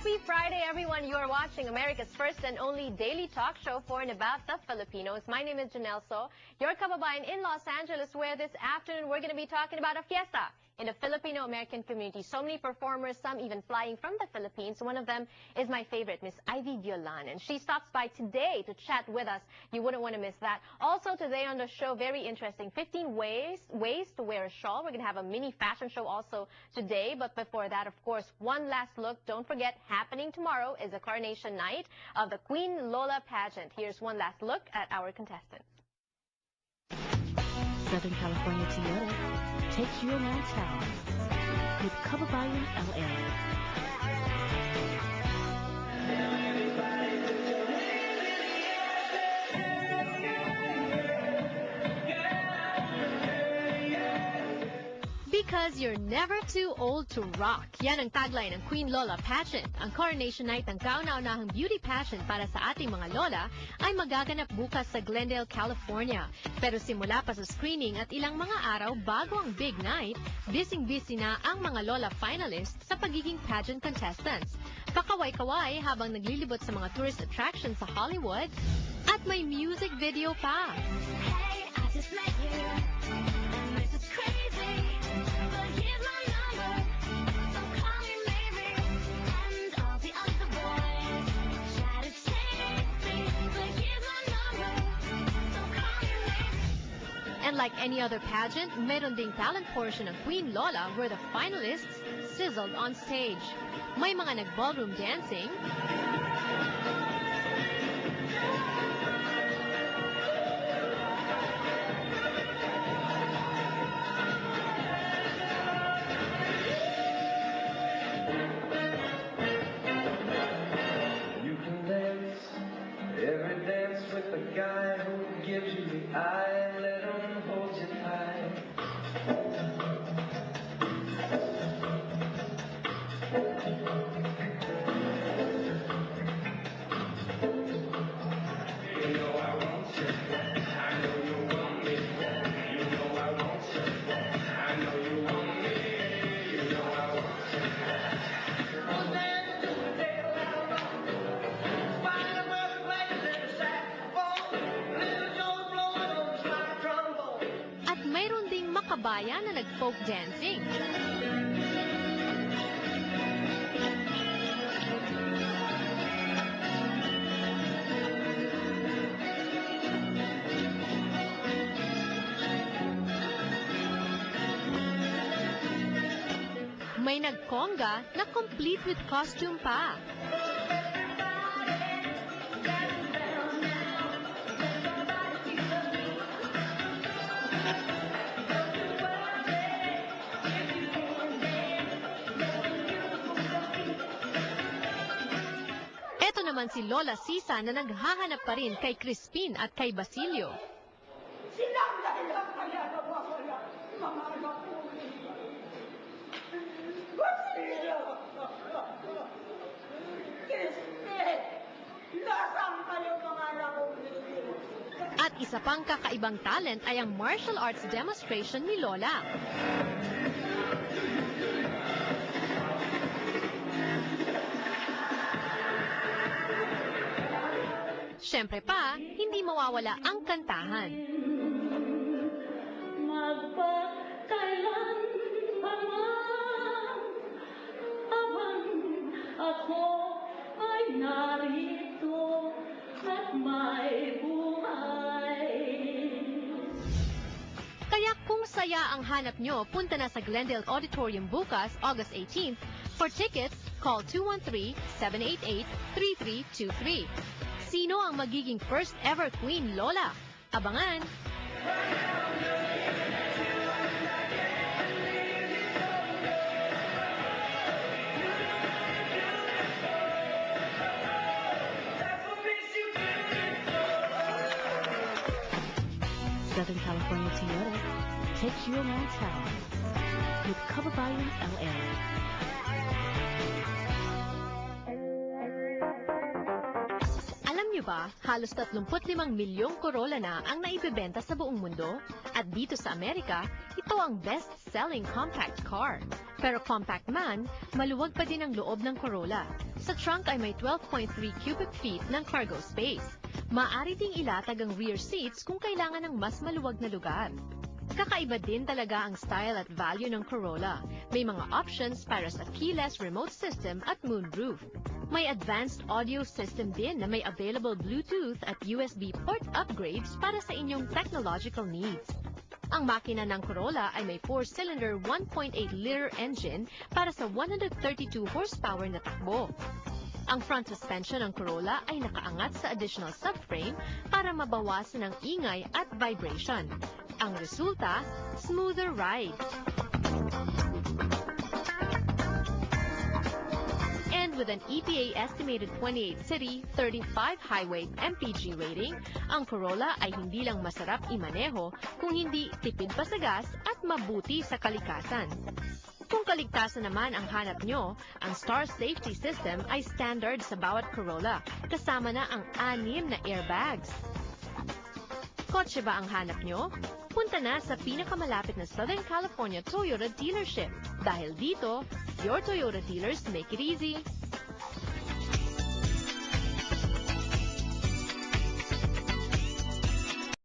Happy Friday, everyone. You are watching America's first and only daily talk show for and about the Filipinos. My name is Janelle So, your kababayan in Los Angeles, where this afternoon we're going to be talking about a fiesta in the Filipino-American community. So many performers, some even flying from the Philippines. One of them is my favorite, Miss Ivy Violan, and she stops by today to chat with us. You wouldn't want to miss that. Also today on the show, very interesting, 15 ways to wear a shawl. We're going to have a mini fashion show also today. But before that, of course, one last look. Don't forget, happening tomorrow is the coronation night of the Queen Lola pageant. Here's one last look at our contestants. Southern California Toyota takes you around town with Kababayan LA. Because you're never too old to rock. Yan ang tagline ng Queen Lola pageant. Ang coronation night ng kauna-unahang beauty pageant para sa ating mga lola ay magaganap bukas sa Glendale, California. Pero simula pa sa screening at ilang mga araw bago ang big night, busy-busy na ang mga lola finalists sa pagiging pageant contestants. Pakaway-kaway habang naglilibot sa mga tourist attractions sa Hollywood at may music video pa. Hey, I just met you, and this is crazy. And like any other pageant, meron ding talent portion ng Queen Lola where the finalists sizzled on stage. May mga nag-ballroom dancing, You can dance every dance with the guy who gives you the eye. Let him hold you tight. You know I want you. I know you want me. You know I want you. I know you want me. You know I want you. We'll dance to the daylight long. Find the birthplace in the saxophone. Little Joe's blowing on the slide trombone. at mayroon ding makabayan na nag-folk dancing. May nag-conga na complete with costume pa. Eto naman si Lola Sisa na naghahanap pa rin kay Crispin at kay Basilio. Sinangay lang kaya nawawala mga anak ko. Basilio! Crispin! Nasaan kayo mga anak ko? At isa pang kakaibang talent ay ang martial arts demonstration ni Lola. Siyempre pa, hindi mawawala ang kantahan. Magpakailan pa man habang ako ay narito at may buhay. Kaya kung saya ang hanap nyo, punta na sa Glendale Auditorium bukas, August 18th. For tickets, call 213-788-3323. Sino ang magiging first ever Queen Lola? Abangan! Southern California Toyota takes you around town with Kababayan LA. Alam niyo ba, halos 35 milyong Corolla na ang naibebenta sa buong mundo? At dito sa Amerika, ito ang best-selling compact car. Pero compact man, maluwag pa din ang loob ng Corolla. Sa trunk ay may 12.3 cubic feet ng cargo space. Maaari ding ilatag ang rear seats kung kailangan ng mas maluwag na lugar. Kakaiba din talaga ang style at value ng Corolla. May mga options para sa keyless remote system at moonroof. May advanced audio system din na may available Bluetooth at USB port upgrades para sa inyong technological needs. Ang makina ng Corolla ay may 4-cylinder 1.8-liter engine para sa 132 horsepower na takbo. Ang front suspension ng Corolla ay nakaangat sa additional subframe para mabawasan ang ingay at vibration. Ang resulta, smoother ride. And with an EPA estimated 28 city, 35 highway MPG rating, ang Corolla ay hindi lang masarap imaneho, kung hindi tipid pa sa gas at mabuti sa kalikasan. Kung kaligtasan naman ang hanap nyo, ang Star Safety System ay standard sa bawat Corolla, kasama na ang 6 na airbags. Kotse ba ang hanap nyo? Punta na sa pinakamalapit na Southern California Toyota dealership. Dahil dito, your Toyota dealers make it easy.